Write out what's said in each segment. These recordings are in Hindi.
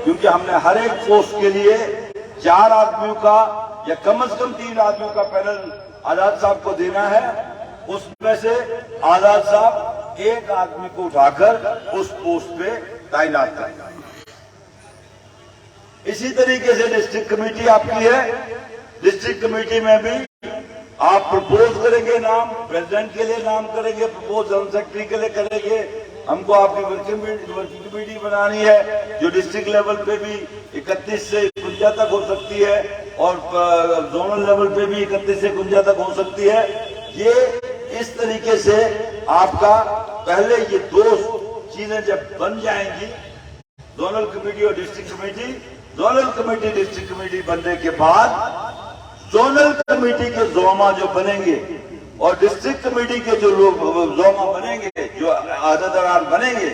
क्योंकि हमने हर एक पोस्ट के लिए 4 आदमियों का या कम से कम 3 आदमियों का पैनल आजाद साहब को देना है। उसमें से आजाद साहब एक आदमी को उठाकर उस पोस्ट पे तैनात करेंगे। इसी तरीके से डिस्ट्रिक्ट कमेटी आपकी है, डिस्ट्रिक्ट कमेटी में भी आप प्रपोज करेंगे नाम, प्रेसिडेंट के लिए नाम करेंगे, प्रपोज जनरल सेक्रेटरी के लिए करेंगे। हमको आपकी वर्किंग कमेटी बनानी है जो डिस्ट्रिक्ट लेवल पे भी 31 से 51 तक हो सकती है और जोनल लेवल पे भी 31 से 51 तक हो सकती है। ये इस तरीके से आपका पहले ये 2 चीजें जब बन जाएंगी, जोनल कमेटी और district committee, zonal committee district committee बनने के बाद जोनल कमेटी के जोमा जो बनेंगे और डिस्ट्रिक्ट कमेटी के जो लोग जोमा बनेंगे, जो अहदेदार बनेंगे,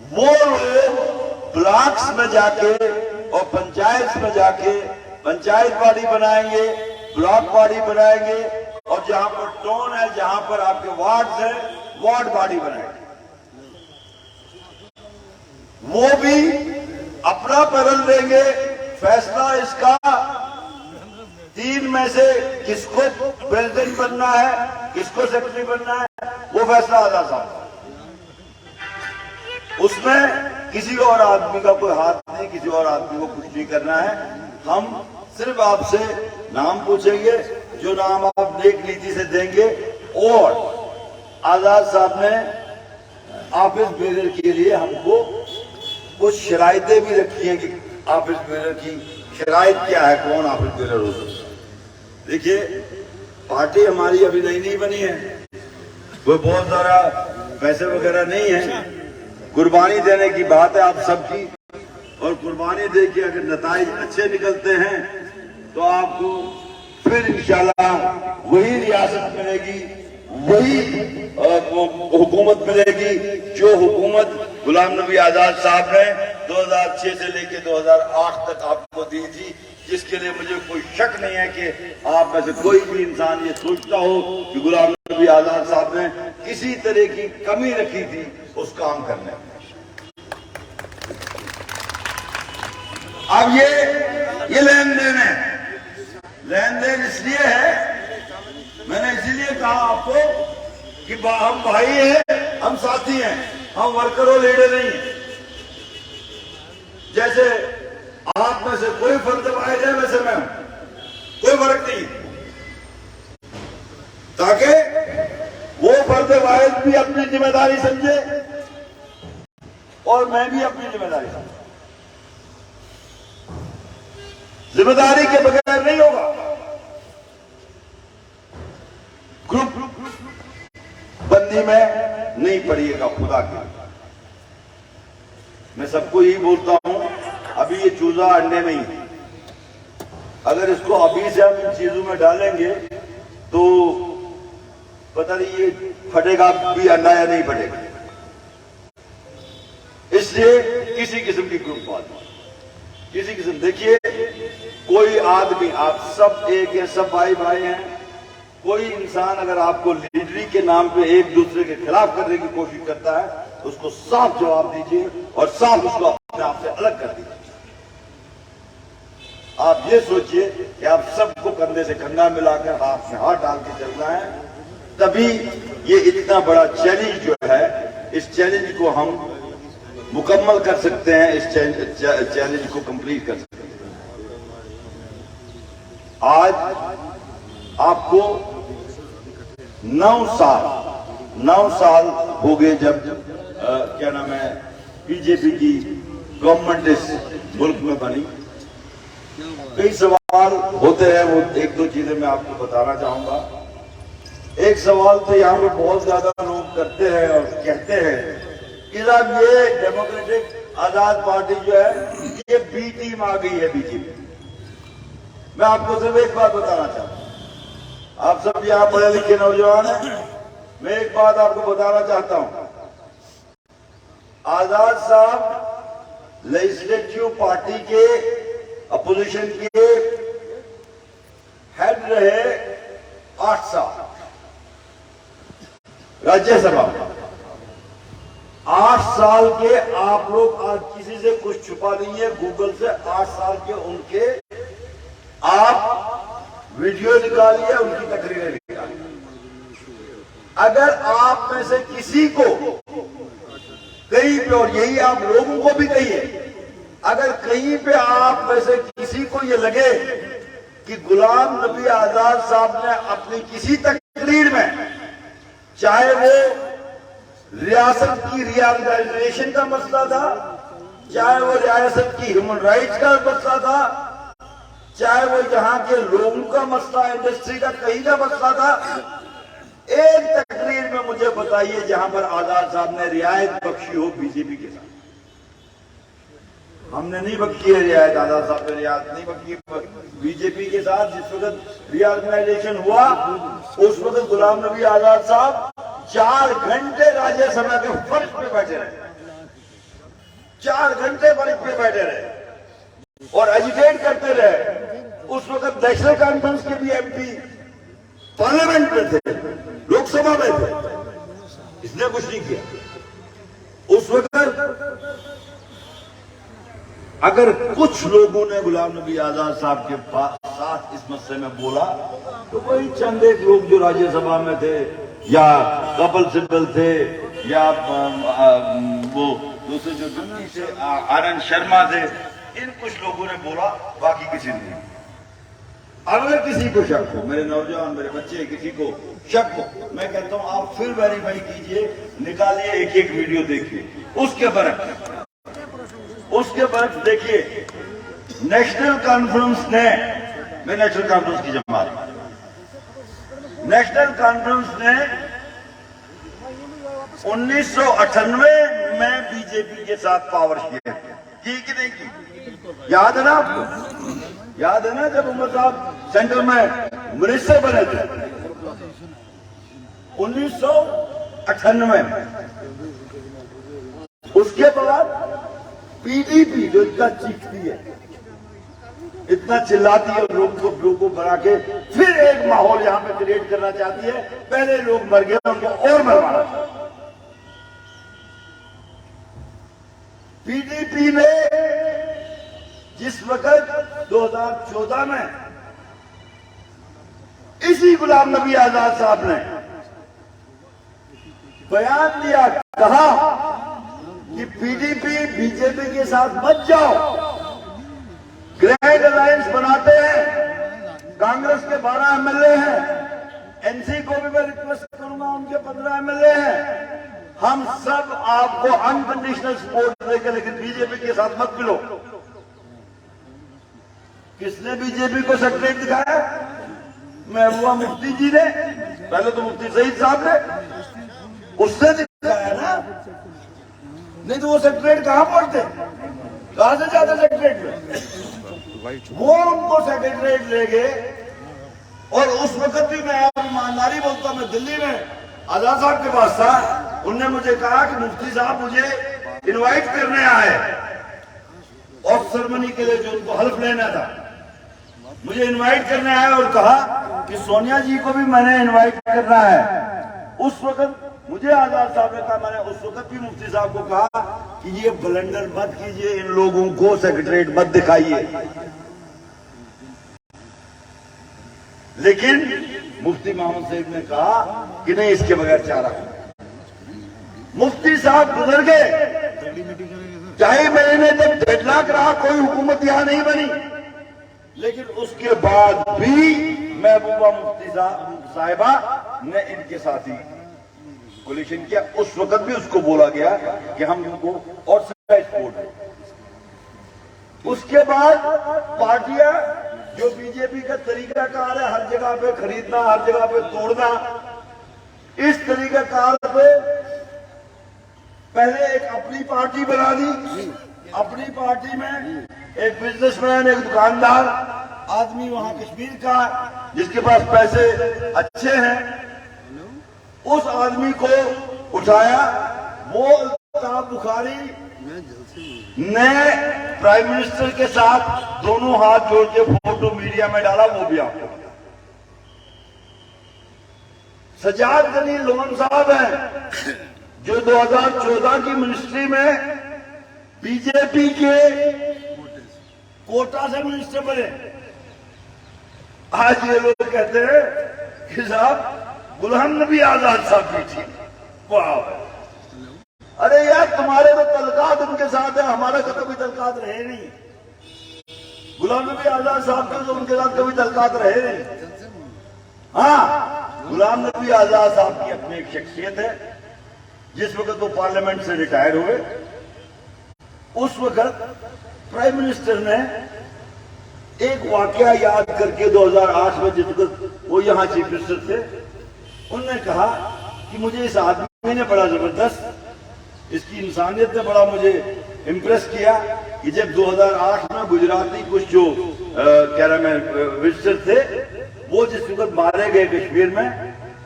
वो लोग ब्लॉक्स में जाके और पंचायत में जाके पंचायत बॉडी बनाएंगे, ब्लॉक बॉडी बनाएंगे और जहां पर टाउन है, जहां पर आपके वार्ड है, वार्ड बॉडी बनाएंगे। वो भी अपना पैनल देंगे। फैसला इसका 3 में से किसको प्रेसिडेंट बनना है, किसको सेक्रेटरी बनना है, वो फैसला आजाद साहब। उसमें किसी और आदमी का कोई हाथ नहीं, किसी और आदमी को कुछ नहीं करना है। हम सिर्फ आपसे नाम पूछेंगे, जो नाम आप नेक नीति से देंगे। और आजाद साहब ने ऑफिस बेरर के लिए हमको कुछ शराइतें भी रखी हैं कि ऑफिस बेरर की शराइत क्या है, कौन ऑफिस बेरर हो सकता है। देखिए, पार्टी हमारी अभी नई बनी है, कोई बहुत सारा पैसे वगैरह नहीं है। कुर्बानी देने की बात है आप सबकी, और कुर्बानी दे के अगर नताइज अच्छे निकलते हैं तो आपको फिर इंशाल्लाह वही रियासत मिलेगी, वही हुकूमत मिलेगी जो हुकूमत गुलाम नबी आजाद साहब ने 2006 से लेकर 2008 तक आपको दी थी, जिसके लिए मुझे कोई शक नहीं है कि आप में से कोई भी इंसान ये सोचता हो कि गुलाम नबी आजाद साहब ने किसी तरह की कमी रखी थी उस काम करने में। अब ये लेन देन है, लेन देन इसलिए है, मैंने इसीलिए कहा आपको कि हम भाई हैं, हम साथी हैं, हम वर्कर और लीडर नहीं हैं। जैसे आप में से कोई फर्क दबाया जाए वैसे मैं हूं, कोई फर्क नहीं, ताकि वो फर्द वाहिद भी अपनी जिम्मेदारी समझे और मैं भी अपनी जिम्मेदारी समझूं। जिम्मेदारी के बगैर नहीं होगा। ग्रुप बंदी में नहीं पड़िएगा खुदा के। मैं सबको यही बोलता हूं, अभी ये चूजा अंडे में ही है। अगर इसको अभी से हम इन चीजों में डालेंगे तो पता नहीं ये फटेगा भी अंडा या नहीं फटेगा। इसलिए किसी किस्म की ग्रुप बात, किसी किस्म, देखिए कोई आदमी, आप सब एक है, सब भाई भाई हैं। कोई इंसान अगर आपको लीडरी के नाम पे एक दूसरे के खिलाफ करने की कोशिश करता है तो उसको साफ जवाब दीजिए और साफ उसको अपने आप से अलग कर दीजिए। आप ये सोचिए कि आप सबको कंधे से कंधा मिलाकर हाथ में हाथ डाल के चलना है, तभी ये इतना बड़ा चैलेंज जो है, इस चैलेंज को हम मुकम्मल कर सकते हैं, इस चैलेंज को कंप्लीट कर सकते हैं। आज आपको 9 साल हो गए जब क्या नाम है बीजेपी की गवर्नमेंट इस मुल्क में बनी। कई सवाल होते हैं, वो 1-2 चीजें मैं आपको बताना चाहूंगा। एक सवाल तो यहाँ पे बहुत ज्यादा लोग करते हैं और कहते हैं कि साहब ये डेमोक्रेटिक आजाद पार्टी जो है ये बी टीम आ गई है बीजेपी। मैं आपको सिर्फ एक बात बताना चाहता हूं, आप सब यहाँ पढ़े लिखे नौजवान हैं, मैं एक बात आपको बताना चाहता हूं। आजाद साहब लेजिस्लेटिव पार्टी के अपोजिशन के हेड रहे 8 साल राज्यसभा में। 8 साल के आप लोग आज किसी से कुछ छुपा नहीं है, गूगल से 8 साल के उनके आप वीडियो निकालिए, उनकी तकरीरें निकालिए। अगर आप में से किसी को कहीं पे, और यही आप लोगों को भी कहिए, अगर कहीं पे आप में से किसी को ये लगे कि गुलाम नबी आजाद साहब ने अपनी किसी तकरीर में, चाहे वो रियासत की रियलाइजेशन का मसला था, चाहे वो रियासत की ह्यूमन राइट्स का मसला था, चाहे वो यहाँ के लोगों का मसला, इंडस्ट्री का कहीं का मसला था, एक तकरीर में मुझे बताइए जहां पर आजाद साहब ने रियायत बख्शी हो बीजेपी के साथ। हमने नहीं बख्शी है रियायत, आजाद साहब ने रियायत नहीं बख्शी बीजेपी के साथ। जिस वक्त रिऑर्गेनाइजेशन हुआ उस वक्त गुलाम नबी आजाद साहब 4 घंटे राज्यसभा के फर्श पे बैठे रहे, 4 घंटे फर्श पे बैठे रहे और एजिटेट करते रहे। उस वक्त नेशनल कॉन्फ्रेंस के भी एमपी पार्लियामेंट में थे, लोकसभा में थे, इसने कुछ नहीं किया। उस वक्त अगर कुछ लोगों ने गुलाम नबी आजाद साहब के साथ इस मसले में बोला तो वही चंद एक लोग जो राज्यसभा में थे या कपिल सिब्बल थे या वो दूसरे जो दिल्ली से आनंद शर्मा थे, इन कुछ लोगों ने बोला, बाकी किसी ने नहीं। अगर किसी को शक हो, मेरे नौजवान, मेरे बच्चे, किसी को शक हो, मैं कहता हूं आप फिर वेरीफाई कीजिए, निकालिए, एक एक वीडियो देखिए, उसके बरक्स देखिए। नेशनल कॉन्फ्रेंस ने, मैं नेशनल कॉन्फ्रेंस की जमात, नेशनल कॉन्फ्रेंस ने 1998 में बीजेपी के साथ पावर शेयर की कि नहीं की? याद है ना आपको? याद है ना जब उमर साहब सेंटर में मिनिस्टर बने थे 1998 में। उसके बाद पीडीपी जो इतना चीखती है, इतना चिल्लाती है, लोगों को बना के फिर एक माहौल यहां पे क्रिएट करना चाहती है। पहले लोग मर गए, उनको और मरवाना। पीडीपी ने जिस वक्त 2014 में इसी गुलाम नबी आजाद साहब ने बयान दिया, कहा कि पीडीपी बीजेपी के साथ मत जाओ, ग्रैंड अलायंस बनाते हैं, कांग्रेस के 12 एमएलए हैं, एनसी को भी मैं रिक्वेस्ट करूंगा, उनके 15 एमएलए हैं, हम सब आपको अनकंडीशनल सपोर्ट देंगे, लेकिन बीजेपी के साथ मत मिलो। किसने बीजेपी को सेक्रेटरी दिखाया? महबूबा मुफ्ती जी ने, पहले तो मुफ्ती सईद साहब ने, उसने दिखाया ना, नहीं तो वो सेक्रेटरी कहां पहुंचते, कहां से जाते सेक्रेटरी में? वो उनको सेक्रेटरी ले गए। और उस वक्त भी मैं ईमानदारी बोलता हूं, मैं दिल्ली में आजाद साहब के पास था, उनने मुझे कहा कि मुफ्ती साहब मुझे इनवाइट करने आए ऑफ सेरेमनी के लिए, जो उनको हल्फ लेना था, मुझे इनवाइट करने आए और कहा कि सोनिया जी को भी मैंने इनवाइट करना है। उस वक्त मुझे आजाद साहब ने कहा, मैंने उस वक्त भी मुफ्ती साहब को कहा कि ये ब्लंडर मत कीजिए, इन लोगों को सेक्रेटरीट मत दिखाइए। लेकिन मुफ्ती मोहम्मद सईद ने कहा कि नहीं, इसके बगैर चारा। मुफ्ती साहब गुजर गए, चाहे महीने तक डेडलॉक रहा, कोई हुकूमत यहां नहीं बनी, लेकिन उसके बाद भी महबूबा मुफ्ती साहिबा ने इनके साथ ही कोलिशन किया। उस वक्त भी उसको बोला गया कि हम इनको और सपोर्ट दें। उसके बाद पार्टियां जो बीजेपी का तरीकाकार है, हर जगह पे खरीदना, हर जगह पे तोड़ना, इस तरीकाकार पे पहले एक अपनी पार्टी बना दी। अपनी पार्टी में एक बिजनेसमैन, एक दुकानदार आदमी वहां कश्मीर का, जिसके पास पैसे अच्छे हैं, उस आदमी को उठाया। वो अल्ताफ बुखारी ने प्राइम मिनिस्टर के साथ दोनों हाथ जोड़ के फोटो मीडिया में डाला, वो भी आपको पता। सजाद गनी लोन साहब हैं, जो 2014 की मिनिस्ट्री में बीजेपी के कोटा से मिनिस्टर बने, आज ये लोग कहते हैं कि साहब गुलाम नबी आजाद साहब भी थी। वाह, अरे यार तुम्हारे तो तलकात उनके साथ है, हमारा तो कभी तलकात रहे नहीं। गुलाम नबी आजाद साहब के तो उनके साथ कभी तलकात रहे नहीं। हाँ, गुलाम नबी आजाद साहब की अपनी एक शख्सियत है। जिस वक्त वो पार्लियामेंट से रिटायर हुए, उस वक्त प्राइम मिनिस्टर ने एक वाकया याद करके 2008 में, जिस वक्त वो यहाँ चीफ मिनिस्टर थे, उन्होंने कहा कि मुझे इस आदमी ने बड़ा जबरदस्त, इसकी इंसानियत ने बड़ा मुझे इम्प्रेस किया कि जब 2008 में गुजराती कुछ जो कह रहा मैं विजिटर थे, वो जिस वक्त मारे गए कश्मीर में,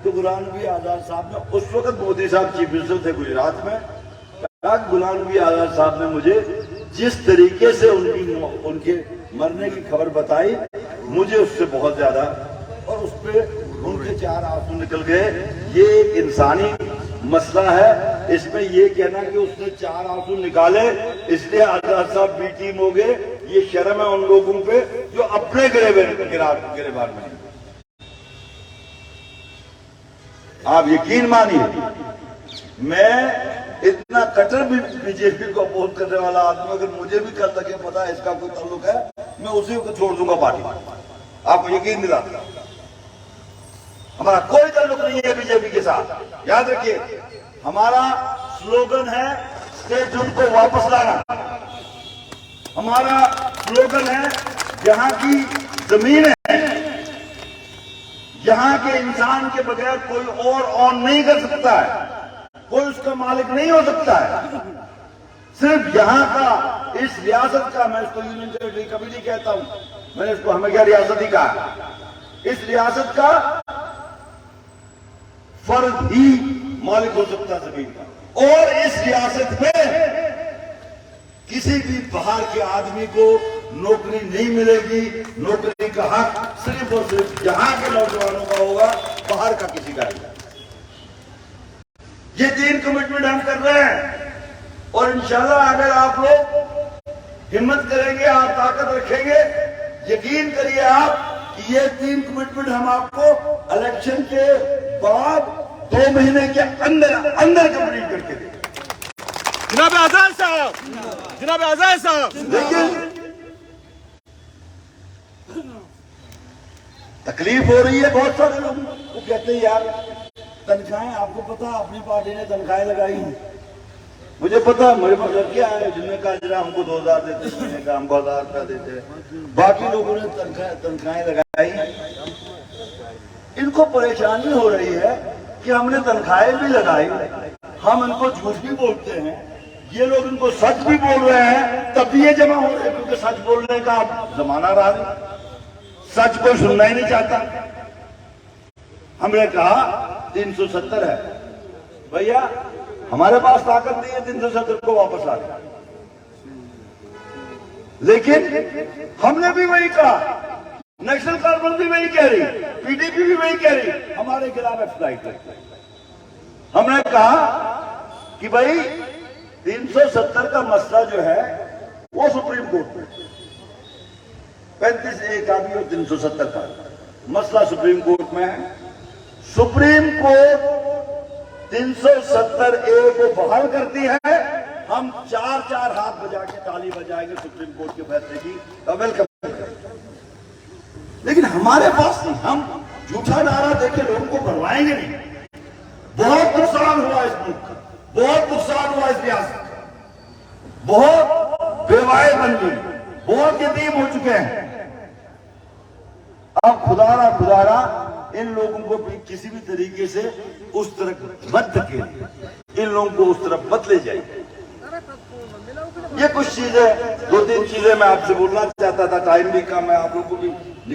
तो गुलाम नबी आजाद साहब ने, उस वक्त मोदी साहब चीफ मिनिस्टर थे गुजरात में, कहा गुलाम नबी आजाद साहब ने मुझे जिस तरीके से उनके मरने की खबर बताई, मुझे उससे बहुत ज्यादा, और उस पर उनके 4 आंसू निकल गए। ये एक इंसानी मसला है, इसमें ये कहना कि उसने 4 आंसू निकाले इसलिए आजाद साहब बी टीम हो गए, ये शर्म है उन लोगों पे जो अपने गिरबान में। आप यकीन मानिए, मैं इतना कट्टर भी बीजेपी को अपोज करने वाला आदमी, अगर मुझे भी कल तक पता है इसका कोई ताल्लुक है, मैं उसी को छोड़ दूंगा पार्टी। आपको यकीन दिलाता, हमारा कोई ताल्लुक नहीं है बीजेपी के साथ। याद रखिए, हमारा स्लोगन है स्टेट को वापस लाना। हमारा स्लोगन है जहां की जमीन है, जहां के इंसान के बगैर कोई और ऑन नहीं कर सकता है, कोई उसका मालिक नहीं हो सकता है। सिर्फ यहाँ का, इस रियासत का, मैं इसको यूनियन टेरिटरी कभी नहीं कहता हूं, मैंने इसको हमेशा रियासत ही कहा, इस रियासत का फर्द ही मालिक हो सकता है जमीन का। और इस रियासत में किसी भी बाहर के आदमी को नौकरी नहीं मिलेगी। नौकरी का हक सिर्फ और सिर्फ यहाँ के नौजवानों का होगा, बाहर का किसी का नहीं। ये 3 कमिटमेंट हम कर रहे हैं, और इंशाल्लाह अगर आप लोग हिम्मत करेंगे, आप ताकत रखेंगे, यकीन करिए आप कि ये 3 कमिटमेंट हम आपको इलेक्शन के बाद 2 महीने के अंदर अंदर कंप्लीट करके देंगे। जनाब आजाद साहब, जनाब आजाद साहब, लेकिन तकलीफ हो रही है बहुत सारे लोग। वो कहते हैं यार तनख्वाहें, आपको पता अपनी पार्टी ने तनख्वाहें लगाई हैं, मुझे पता, मेरे पास लड़के आए जिनने कहा जरा हमको 2000 देते, मैंने कहा हमको 1000 रुपया देते। बाकी लोगों ने तनख्वाहें लगाई हैं। इनको परेशानी हो रही है कि हमने तनख्वाहें भी लगाई, हम इनको झूठ भी बोलते हैं, ये लोग इनको सच भी बोल रहे हैं, तब भी ये जमा हो रहे हैं, क्योंकि सच बोलने का जमाना रहा नहीं, सच कोई सुनना ही नहीं चाहता। हमने कहा 370 है, भैया हमारे पास ताकत नहीं है 370 को वापस लाने, लेकिन हमने भी वही कहा, नेशनल कॉन्फ्रेंस भी वही कह रही, पीडीपी भी वही कह रही, हमारे खिलाफ एक्सप्लाइट। हमने कहा कि भाई 370 का मसला जो है वो सुप्रीम कोर्ट में, 35A का भी और 370 का मसला सुप्रीम कोर्ट में है। सुप्रीम कोर्ट 370A को बहाल करती है, हम 4 हाथ बजा के ताली बजाएंगे सुप्रीम कोर्ट के फैसले की, वेलकम करेंगे। लेकिन हमारे पास नहीं, हम झूठा नारा देके लोगों को भरवाएंगे नहीं। बहुत नुकसान हुआ इस मुल्क का, बहुत नुकसान हुआ इस रियासत का, बहुत बेवाएं बन गई, बहुत यतीम हो चुके हैं। अब खुदारा इन लोगों को भी किसी भी तरीके से उस तरफ मत धकेलिए, इन लोगों को उस तरफ मत ले जाइए। ये कुछ चीजें, 2-3 चीजें मैं आपसे बोलना चाहता था, टाइम भी कम है, आप लोगों को भी